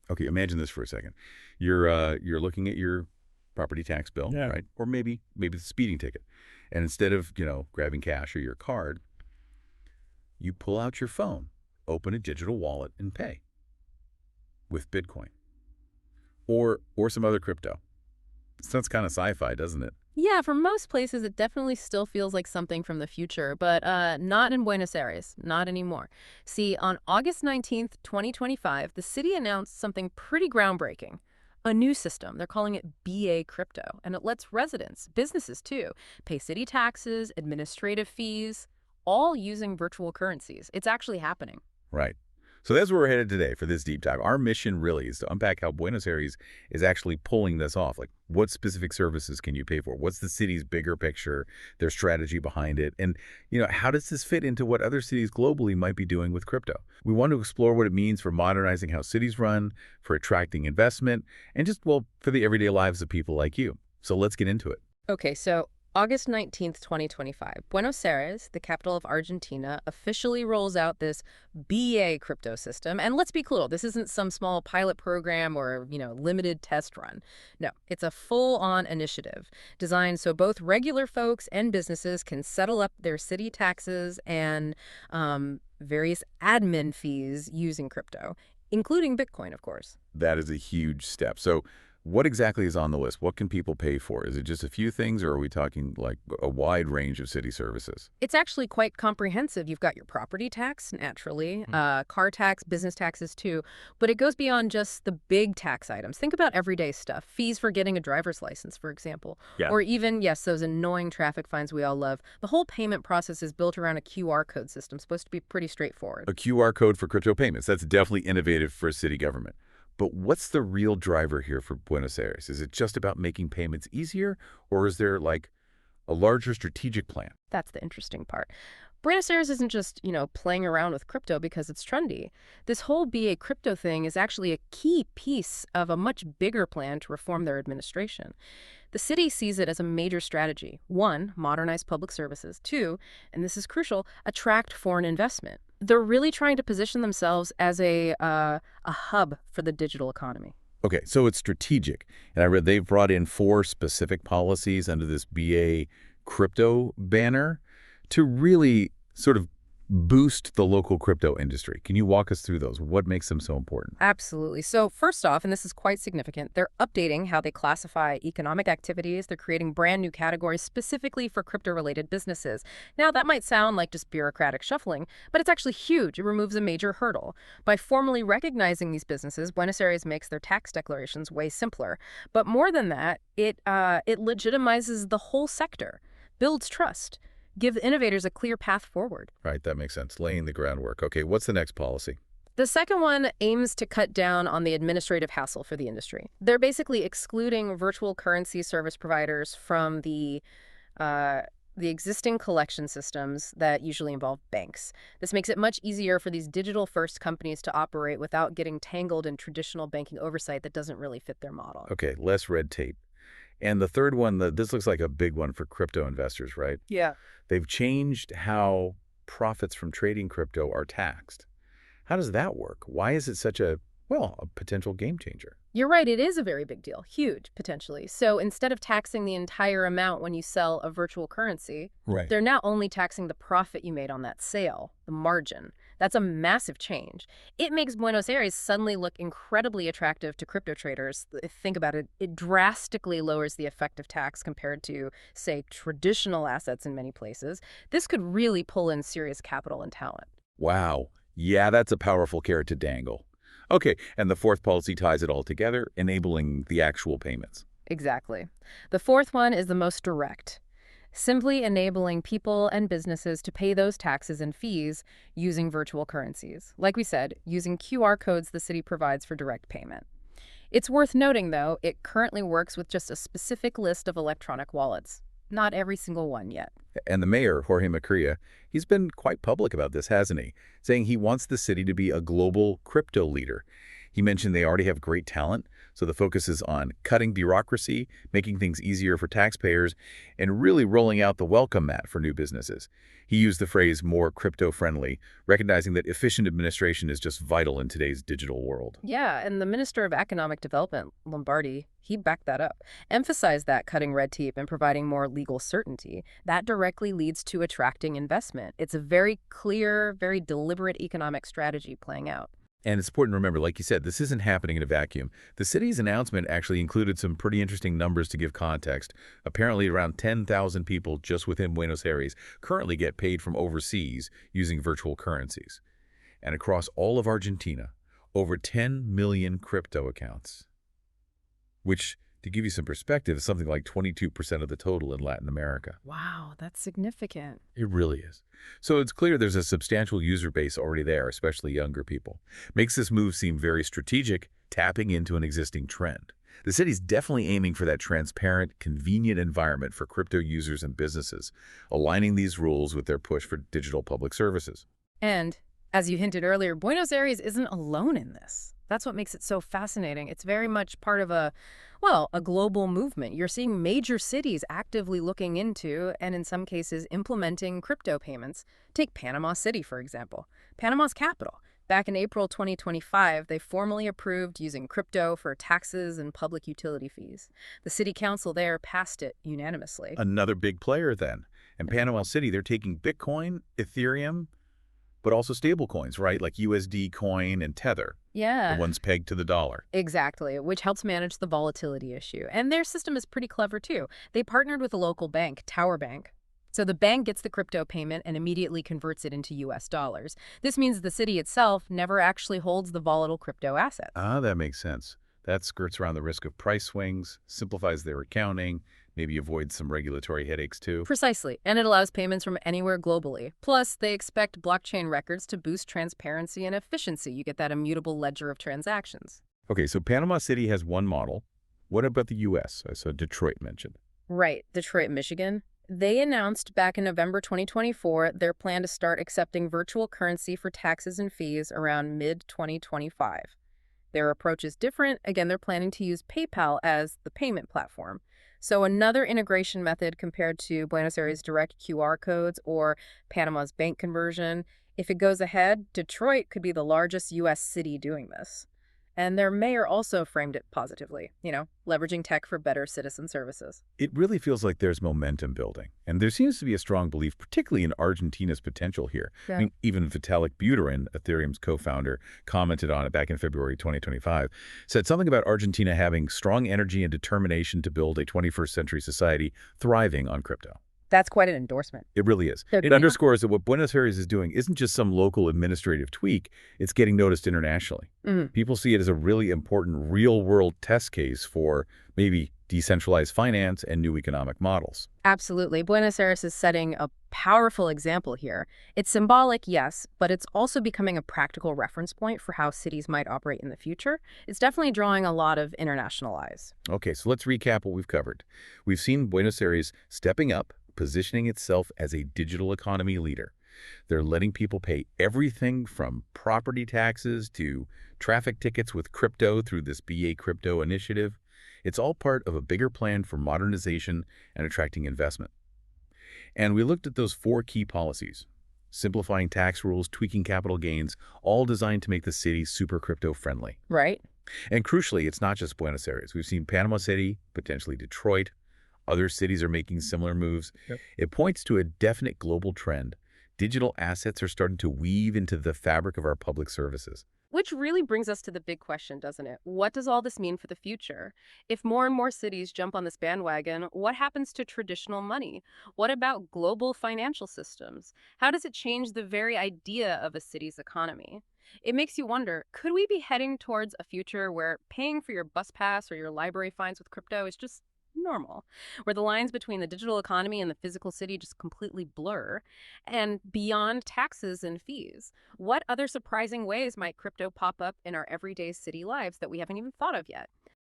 Okay, imagine this for a second. You're looking at your property tax bill, Yeah. right? Or maybe the speeding ticket. And instead of, grabbing cash or your card, you pull out your phone, open a digital wallet and pay with Bitcoin or some other crypto. Sounds kind of sci-fi, doesn't it? Yeah, for most places, it definitely still feels like something from the future, but not in Buenos Aires, not anymore. See, on August 19th, 2025, the city announced something pretty groundbreaking. A new system. They're calling it BA Crypto, and it lets residents, businesses too, pay city taxes, administrative fees, all using virtual currencies. It's actually happening. Right. So that's where we're headed today for this deep dive. Our mission really is to unpack how Buenos Aires is actually pulling this off. Like, what specific services can you pay for? What's the city's bigger picture, their strategy behind it? And, how does this fit into what other cities globally might be doing with crypto? We want to explore what it means for modernizing how cities run, for attracting investment, and just, well, for the everyday lives of people like you. So let's get into it. Okay, so August 19th, 2025, Buenos Aires, the capital of Argentina, officially rolls out this BA crypto system. And let's be clear, this isn't some small pilot program or, limited test run. No, it's a full-on initiative designed so both regular folks and businesses can settle up their city taxes and various admin fees using crypto, including Bitcoin, of course. That is a huge step. So what exactly is on the list? What can people pay for? Is it just a few things, or are we talking like a wide range of city services? It's actually quite comprehensive. You've got your property tax, naturally, car tax, business taxes too, but it goes beyond just the big tax items. Think about everyday stuff, fees for getting a driver's license, for example, Yeah. or even, yes, those annoying traffic fines we all love. The whole payment process is built around a QR code system, supposed to be pretty straightforward. A QR code for crypto payments. That's definitely innovative for a city government. But what's the real driver here for Buenos Aires? Is it just about making payments easier, or is there like a larger strategic plan? That's the interesting part. Buenos Aires isn't just, playing around with crypto because it's trendy. This whole BA crypto thing is actually a key piece of a much bigger plan to reform their administration. The city sees it as a major strategy. One, modernize public services. Two, and this is crucial, attract foreign investment. They're really trying to position themselves as a hub for the digital economy. Okay, so it's strategic. And I read they've brought in 4 specific policies under this BA crypto banner to really sort of boost the local crypto industry. Can you walk us through those? What makes them so important? Absolutely. So first off, and this is quite significant, they're updating how they classify economic activities. They're creating brand new categories specifically for crypto-related businesses. Now, that might sound like just bureaucratic shuffling, but it's actually huge. It removes a major hurdle. By formally recognizing these businesses, Buenos Aires makes their tax declarations way simpler. But more than that, it legitimizes the whole sector, builds trust, give innovators a clear path forward. Right, that makes sense. Laying the groundwork. Okay, what's the next policy? The second one aims to cut down on the administrative hassle for the industry. They're basically excluding virtual currency service providers from the existing collection systems that usually involve banks. This makes it much easier for these digital-first companies to operate without getting tangled in traditional banking oversight that doesn't really fit their model. Okay, less red tape. And the third one, this looks like a big one for crypto investors, right? Yeah. They've changed how profits from trading crypto are taxed. How does that work? Why is it such a potential game changer? You're right, it is a very big deal, huge, potentially. So instead of taxing the entire amount when you sell a virtual currency, Right. they're now only taxing the profit you made on that sale, the margin. That's a massive change. It makes Buenos Aires suddenly look incredibly attractive to crypto traders. Think about it, it drastically lowers the effective tax compared to, say, traditional assets in many places. This could really pull in serious capital and talent. Wow. Yeah, that's a powerful carrot to dangle. Okay, and the fourth policy ties it all together, enabling the actual payments. Exactly. The fourth one is the most direct. Simply enabling people and businesses to pay those taxes and fees using virtual currencies. Like we said, using QR codes the city provides for direct payment. It's worth noting, though, it currently works with just a specific list of electronic wallets. Not every single one yet. And the mayor, Jorge Macria, he's been quite public about this, hasn't he? Saying he wants the city to be a global crypto leader. He mentioned they already have great talent, so the focus is on cutting bureaucracy, making things easier for taxpayers, and really rolling out the welcome mat for new businesses. He used the phrase more crypto-friendly, recognizing that efficient administration is just vital in today's digital world. Yeah, and the Minister of Economic Development, Lombardi, he backed that up, emphasized that cutting red tape and providing more legal certainty, that directly leads to attracting investment. It's a very clear, very deliberate economic strategy playing out. And it's important to remember, like you said, this isn't happening in a vacuum. The city's announcement actually included some pretty interesting numbers to give context. Apparently, around 10,000 people just within Buenos Aires currently get paid from overseas using virtual currencies. And across all of Argentina, over 10 million crypto accounts, which, to give you some perspective, is something like 22% of the total in Latin America. Wow, that's significant. It really is. So it's clear there's a substantial user base already there, especially younger people. Makes this move seem very strategic, tapping into an existing trend. The city's definitely aiming for that transparent, convenient environment for crypto users and businesses, aligning these rules with their push for digital public services. And, as you hinted earlier, Buenos Aires isn't alone in this. That's what makes it so fascinating. It's very much part of a global movement. You're seeing major cities actively looking into, and in some cases, implementing crypto payments. Take Panama City, for example. Panama's capital. Back in April 2025, they formally approved using crypto for taxes and public utility fees. The city council there passed it unanimously. Another big player then. In Panama City, they're taking Bitcoin, Ethereum, but also stable coins, right? Like USD Coin and Tether, Yeah. the ones pegged to the dollar. Exactly, which helps manage the volatility issue. And their system is pretty clever, too. They partnered with a local bank, Tower Bank. So the bank gets the crypto payment and immediately converts it into US dollars. This means the city itself never actually holds the volatile crypto assets. Ah, that makes sense. That skirts around the risk of price swings, simplifies their accounting, maybe avoids some regulatory headaches too. Precisely, and it allows payments from anywhere globally. Plus, they expect blockchain records to boost transparency and efficiency. You get that immutable ledger of transactions. Okay, so Panama City has one model. What about the U.S.? I saw Detroit mentioned. Right, Detroit, Michigan. They announced back in November 2024 their plan to start accepting virtual currency for taxes and fees around mid-2025. Their approach is different. Again, they're planning to use PayPal as the payment platform. So another integration method compared to Buenos Aires' direct QR codes or Panama's bank conversion. If it goes ahead, Detroit could be the largest U.S. city doing this. And their mayor also framed it positively, leveraging tech for better citizen services. It really feels like there's momentum building, and there seems to be a strong belief, particularly in Argentina's potential here. Yeah. I mean, even Vitalik Buterin, Ethereum's co-founder, commented on it back in February 2025, said something about Argentina having strong energy and determination to build a 21st century society thriving on crypto. That's quite an endorsement. It really is. So, It underscores that what Buenos Aires is doing isn't just some local administrative tweak, it's getting noticed internationally. People see it as a really important real-world test case for maybe decentralized finance and new economic models. Absolutely. Buenos Aires is setting a powerful example here. It's symbolic, yes, but it's also becoming a practical reference point for how cities might operate in the future. It's definitely drawing a lot of international eyes. Okay, so let's recap what we've covered. We've seen Buenos Aires stepping up, positioning itself as a digital economy leader. They're letting people pay everything from property taxes to traffic tickets with crypto through this BA Crypto initiative. It's all part of a bigger plan for modernization and attracting investment. And we looked at those 4 key policies: simplifying tax rules, tweaking capital gains, all designed to make the city super crypto friendly. Right? And crucially, it's not just Buenos Aires. We've seen Panama City, potentially Detroit. Other cities are making similar moves. Yep. It points to a definite global trend. Digital assets are starting to weave into the fabric of our public services. Which really brings us to the big question, doesn't it? What does all this mean for the future? If more and more cities jump on this bandwagon, what happens to traditional money? What about global financial systems? How does it change the very idea of a city's economy? It makes you wonder, could we be heading towards a future where paying for your bus pass or your library fines with crypto is just normal, where the lines between the digital economy and the physical city just completely blur? And beyond taxes and fees, what other surprising ways might crypto pop up in our everyday city lives that we haven't even thought of yet?